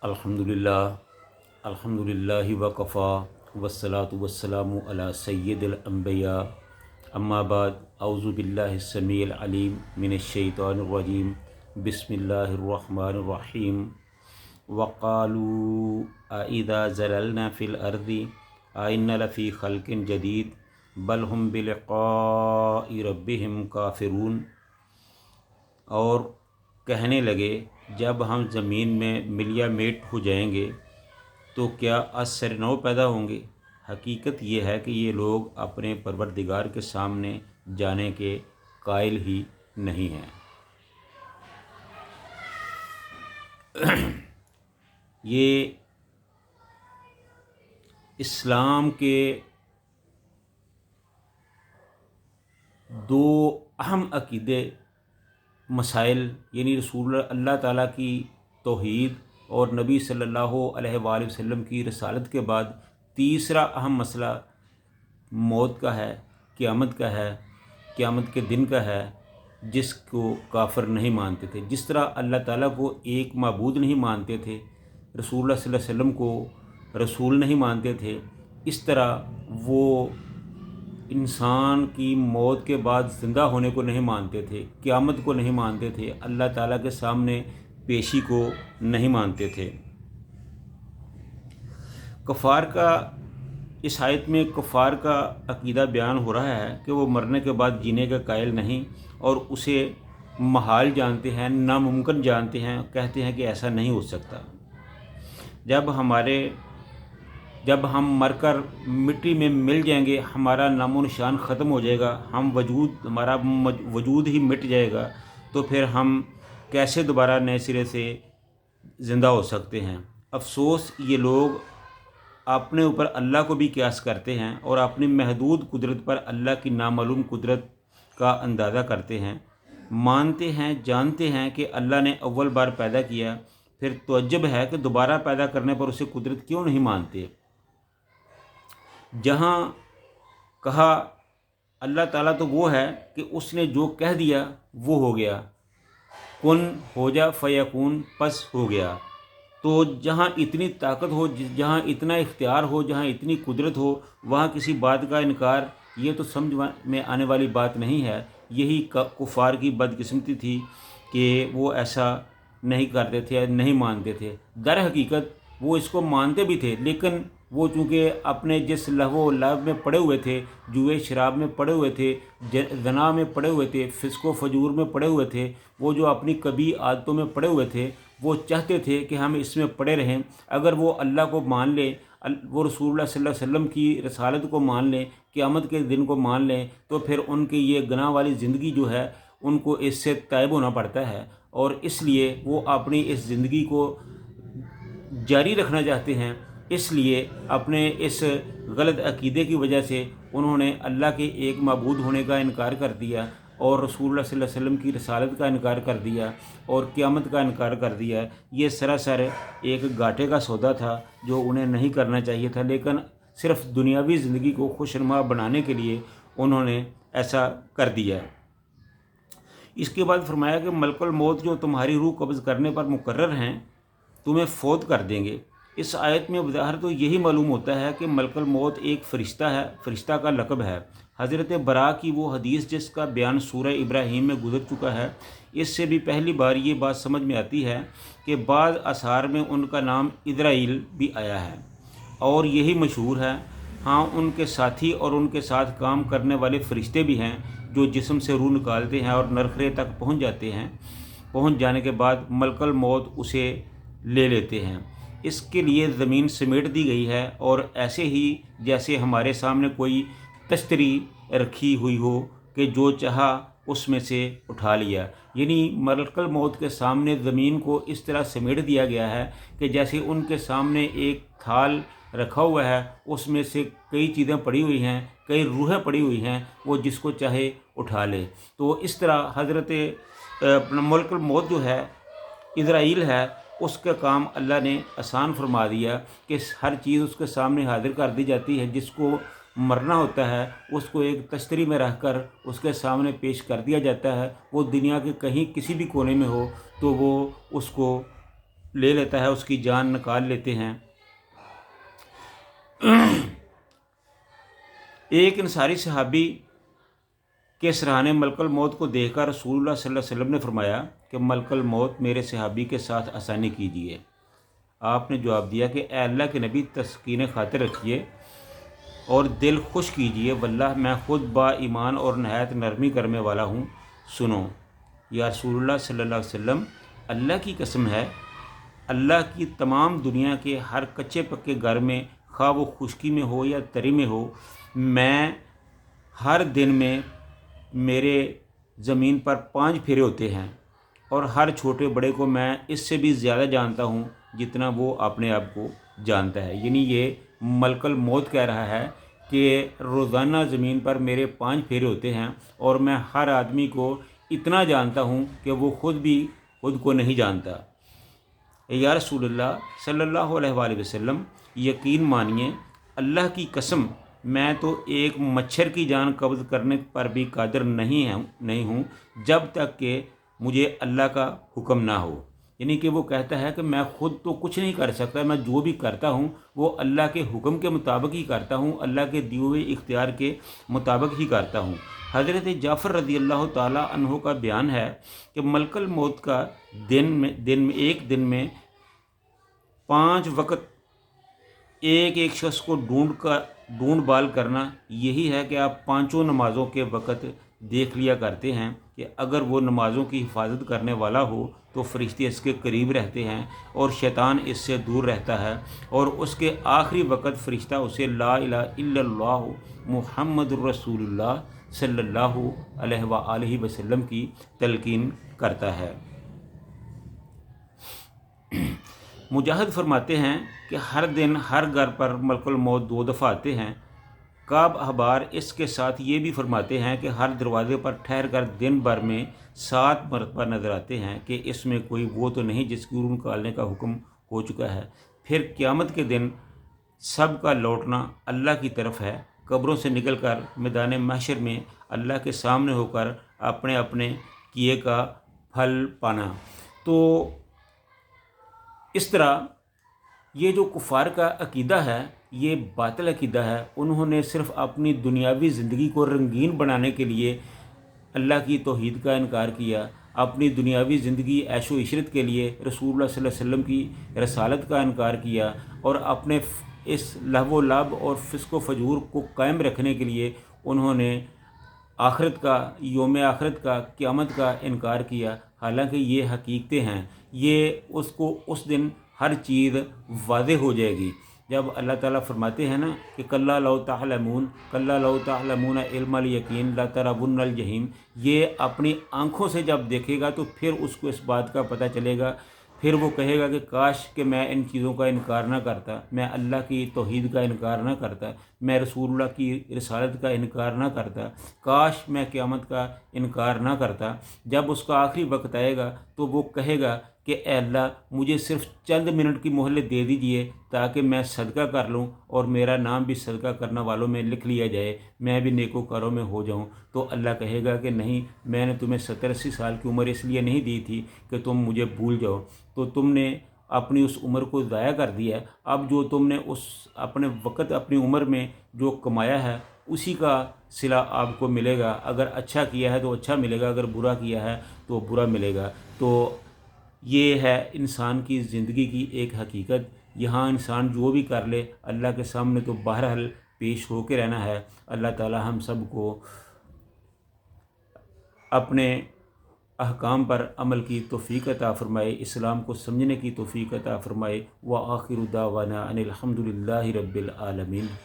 अल्हम्दुलिल्लाह वकफ़ा वस्सलातु वस्सलामु अला सय्यिदिल अंबिया अम्मा बाद औज़ु बिल्लाहि समीइल अलीम मिनश शैतानिर रजीम बिस्मिल्लाहिर रहमानिर रहीम वक़ालू अइज़ा ज़ललना फ़िल अर्ज़ि अइन्ना लफ़ी ख़ल्क़िन जदीद बल हुम बिलिक़ाइ रब्बिहिम काफ़िरून। और कहने लगे, जब हम ज़मीन में मिलिया मेट हो जाएंगे तो क्या आज से नौ पैदा होंगे। हकीकत ये है कि ये लोग अपने परवरदिगार के सामने जाने के कायल ही नहीं हैं। ये इस्लाम के दो अहम अकीदे मसाइल यानी रसूल अल्लाह ताला की तौहीद और नबी सल्लल्लाहु अलैहि वसल्लम की रसालत के बाद तीसरा अहम मसला मौत का है, क़यामत का है, क़यामत के दिन का है, जिसको काफ़िर नहीं मानते थे। जिस तरह अल्लाह ताला को एक माबूद नहीं मानते थे, रसूलुल्लाह सल्लल्लाहु अलैहि वसल्लम को रसूल नहीं मानते थे, इस तरह वो इंसान की मौत के बाद ज़िंदा होने को नहीं मानते थे, क़यामत को नहीं मानते थे, अल्लाह ताला के सामने पेशी को नहीं मानते थे। कफ़ार का इस आयत में कफ़ार का अकीदा बयान हो रहा है कि वो मरने के बाद जीने का कायल नहीं और उसे महाल जानते हैं, नामुमकिन जानते हैं, कहते हैं कि ऐसा नहीं हो सकता। जब हम मरकर मिट्टी में मिल जाएंगे, हमारा नामो निशान ख़त्म हो जाएगा, हमारा वजूद ही मिट जाएगा, तो फिर हम कैसे दोबारा नए सिरे से ज़िंदा हो सकते हैं। अफसोस ये लोग अपने ऊपर अल्लाह को भी क़यास करते हैं और अपनी महदूद कुदरत पर अल्लाह की नामालूम कुदरत का अंदाज़ा करते हैं। मानते हैं, जानते हैं कि अल्लाह ने अव्वल बार पैदा किया, फिर तअज्जुब है कि दोबारा पैदा करने पर उसे कुदरत क्यों नहीं मानते। जहाँ कहा अल्लाह ताला तो वो है कि उसने जो कह दिया वो हो गया, कुन हो जा फ़यकून, बस हो गया। तो जहाँ इतनी ताकत हो, जहाँ इतना इख्तियार हो, जहाँ इतनी कुदरत हो, वहाँ किसी बात का इनकार ये तो समझ में आने वाली बात नहीं है। यही कुफ़ार की बदकिस्मती थी कि वो ऐसा नहीं करते थे, नहीं मानते थे। दर हकीकत वो इसको मानते भी थे, लेकिन वो चूँकि अपने जिस लहवो लहब में पड़े हुए थे, जुए शराब में पड़े हुए थे, ज़ना में पड़े हुए थे, फ़िस्को फजूर में पड़े हुए थे, वो जो अपनी कभी आदतों में पड़े हुए थे, वो चाहते थे कि हम इसमें पड़े रहें। अगर वो अल्लाह को मान लें, वो रसूलुल्लाह सल्लल्लाहु अलैहि वसल्लम की रसालत को मान लें, क़यामत के दिन को मान लें, तो फिर उनकी ये गुनाह वाली ज़िंदगी जो है उनको इससे ताइब होना पड़ता है। और इसलिए वो अपनी इस ज़िंदगी को जारी रखना चाहते हैं। इसलिए अपने इस गलत अकीदे की वजह से उन्होंने अल्लाह के एक माबूद होने का इनकार कर दिया और रसूलुल्लाह सल्लल्लाहु अलैहि वसल्लम की रसालत का इनकार कर दिया और क़यामत का इनकार कर दिया। ये सरासर एक घाटे का सौदा था जो उन्हें नहीं करना चाहिए था, लेकिन सिर्फ़ दुनियावी ज़िंदगी को खुशनुमा बनाने के लिए उन्होंने ऐसा कर दिया। इसके बाद फरमाया कि मलकुल मौत जो तुम्हारी रूह कब्ज़ करने पर मुकर्रर हैं, तुम्हें फ़ौत कर देंगे। इस आयत में बज़ाहिर तो यही मालूम होता है कि मलकुल मौत एक फ़रिश्ता है, फ़रिश्ता का लक़ब है। हज़रत बरा की वो हदीस जिसका बयान सूरह इब्राहीम में गुज़र चुका है, इससे भी पहली बार ये बात समझ में आती है कि बाद आसार में उनका नाम इज़राइल भी आया है और यही मशहूर है। हाँ, उनके साथी और उनके साथ काम करने वाले फ़रिश्ते भी हैं जो जिस्म से रूह निकालते हैं और नरखरे तक पहुँच जाते हैं। पहुँच जाने के बाद मलकुल मौत उसे ले लेते हैं। इसके लिए ज़मीन समेट दी गई है और ऐसे ही जैसे हमारे सामने कोई तश्तरी रखी हुई हो कि जो चाहा उसमें से उठा लिया, यानी मलकुल मौत के सामने ज़मीन को इस तरह समेट दिया गया है कि जैसे उनके सामने एक थाल रखा हुआ है, उसमें से कई चीज़ें पड़ी हुई हैं, कई रूहें पड़ी हुई हैं, वो जिसको चाहे उठा ले। तो इस तरह हज़रत मलकुल मौत जो है, इज़राइल है, उसका काम अल्लाह ने आसान फरमा दिया कि हर चीज़ उसके सामने हाजिर कर दी जाती है। जिसको मरना होता है उसको एक तश्तरी में रख कर उसके सामने पेश कर दिया जाता है। वो दुनिया के कहीं किसी भी कोने में हो तो वो उसको ले लेता है, उसकी जान निकाल लेते हैं। एक अंसारी सहाबी के सराहने मलकुल मौत को देखकर रसूलुल्लाह सल्लल्लाहु अलैहि वसल्लम ने फरमाया कि मलकुल मौत मेरे सहाबी के साथ आसानी कीजिए। आपने जवाब दिया कि ए अल्लाह के नबी, तस्कीन खातिर रखिए और दिल खुश कीजिए, वल्लाह मैं ख़ुद बा ईमान और नहायत नरमी करने वाला हूँ, सुनो। या रसूलुल्लाह सल्लल्लाहु अलैहि वसल्लम, अल्लाह की कसम है, अल्लाह की तमाम दुनिया के हर कच्चे पक्के घर में, खा वो खुश्की में हो या तरी में हो, मैं हर दिन में मेरे ज़मीन पर 5 फेरे होते हैं और हर छोटे बड़े को मैं इससे भी ज़्यादा जानता हूँ जितना वो अपने आप को जानता है। यानी ये मलकुल मौत कह रहा है कि रोज़ाना ज़मीन पर मेरे 5 फेरे होते हैं और मैं हर आदमी को इतना जानता हूँ कि वो खुद को नहीं जानता। या रसूलुल्लाह सल्लल्लाहु अलैहि वसल्लम, यकीन मानिए, अल्लाह की कसम, मैं तो एक मच्छर की जान कब्ज़ करने पर भी कादिर नहीं हूँ जब तक कि मुझे अल्लाह का हुक्म ना हो। यानी कि वो कहता है कि मैं ख़ुद तो कुछ नहीं कर सकता, मैं जो भी करता हूँ वो अल्लाह के हुक्म के मुताबिक ही करता हूँ, अल्लाह के दिए हुए इख्तियार के मुताबिक ही करता हूँ। हज़रत जाफ़र रज़ी अल्लाह ताला अन्हु का बयान है कि मलकुल मौत का एक दिन में 5 वक्त एक शख्स को ढूंढ बाल करना, यही है कि आप 5 नमाज़ों के वक़्त देख लिया करते हैं कि अगर वो नमाज़ों की हिफाजत करने वाला हो तो फ़रिश्ते इसके करीब रहते हैं और शैतान इससे दूर रहता है, और उसके आखिरी वक़्त फ़रिश्ता उसे ला इलाहा इल्लल्लाह मुहम्मदुर रसूलुल्लाह सल्लल्लाहु अलैहि वसल्लम की तलकीन करता है। मुजाहिद फरमाते हैं कि हर दिन हर घर पर मलकुल मौत 2 दफ़ा आते हैं। काब अहबार इसके साथ ये भी फरमाते हैं कि हर दरवाज़े पर ठहर कर दिन भर में 7 मरतबा नज़र आते हैं कि इसमें कोई वो तो नहीं जिसकी रूह निकालने का हुक्म हो चुका है। फिर क़यामत के दिन सब का लौटना अल्लाह की तरफ है, कब्रों से निकलकर मैदान महशर में अल्लाह के सामने होकर अपने अपने किए का फल पाना। तो इस तरह ये जो कुफ़ार का अकीदा है, ये बातिल अकीदा है। उन्होंने सिर्फ़ अपनी दुनियावी ज़िंदगी को रंगीन बनाने के लिए अल्लाह की तौहीद का इनकार किया, अपनी दुनियावी ज़िंदगी ऐशो इशरत के लिए रसूलुल्लाह सल्लल्लाहु अलैहि वसल्लम की रसालत का इनकार किया, और अपने इस लहव लाभ और फ़िस्क़ फजूर को कायम रखने के लिए उन्होंने आखिरत का, यौम आखिरत का, क़यामत का इनकार किया। हालांकि ये हकीकतें हैं, ये उसको उस दिन हर चीज़ वाज़ेह हो जाएगी जब अल्लाह ताला फरमाते हैं ना कि कल्ला लौ ताअलमून इल्मल यकीन ला तरावुन्नल जहीम। ये अपनी आँखों से जब देखेगा तो फिर उसको इस बात का पता चलेगा, फिर वो कहेगा कि काश कि मैं इन चीज़ों का इनकार ना करता, मैं अल्लाह की तौहीद का इनकार ना करता, मैं रसूलुल्लाह की रिसालत का इनकार ना करता, काश मैं क़यामत का इनकार ना करता। जब उसका आखिरी वक्त आएगा तो वो कहेगा कि ए अल्लाह, मुझे सिर्फ़ चंद मिनट की मोहलत दे दीजिए ताकि मैं सदका कर लूँ और मेरा नाम भी सदका करने वालों में लिख लिया जाए, मैं भी नेकोकारों में हो जाऊँ। तो अल्लाह कहेगा कि नहीं, मैंने तुम्हें 70-80 साल की उम्र इसलिए नहीं दी थी कि तुम मुझे भूल जाओ, तो तुमने अपनी उस उम्र को ज़ाया कर दिया है। अब जो तुमने उस अपने वक़्त अपनी उम्र में जो कमाया है उसी का सिला आपको मिलेगा। अगर अच्छा किया है तो अच्छा मिलेगा, अगर बुरा किया है तो बुरा मिलेगा। तो ये है इंसान की ज़िंदगी की एक हकीकत। यहाँ इंसान जो भी कर ले अल्लाह के सामने तो बहरहाल पेश हो के रहना है। अल्लाह ताला हम सब को अपने अहकाम पर अमल की तौफ़ीक़ अता फ़रमाए, इस्लाम को समझने की तौफ़ीक़ अता फ़रमाए। व आखिरु दावाना अनिल हम्दुलिल्लाहि रब्बिल आलमीन।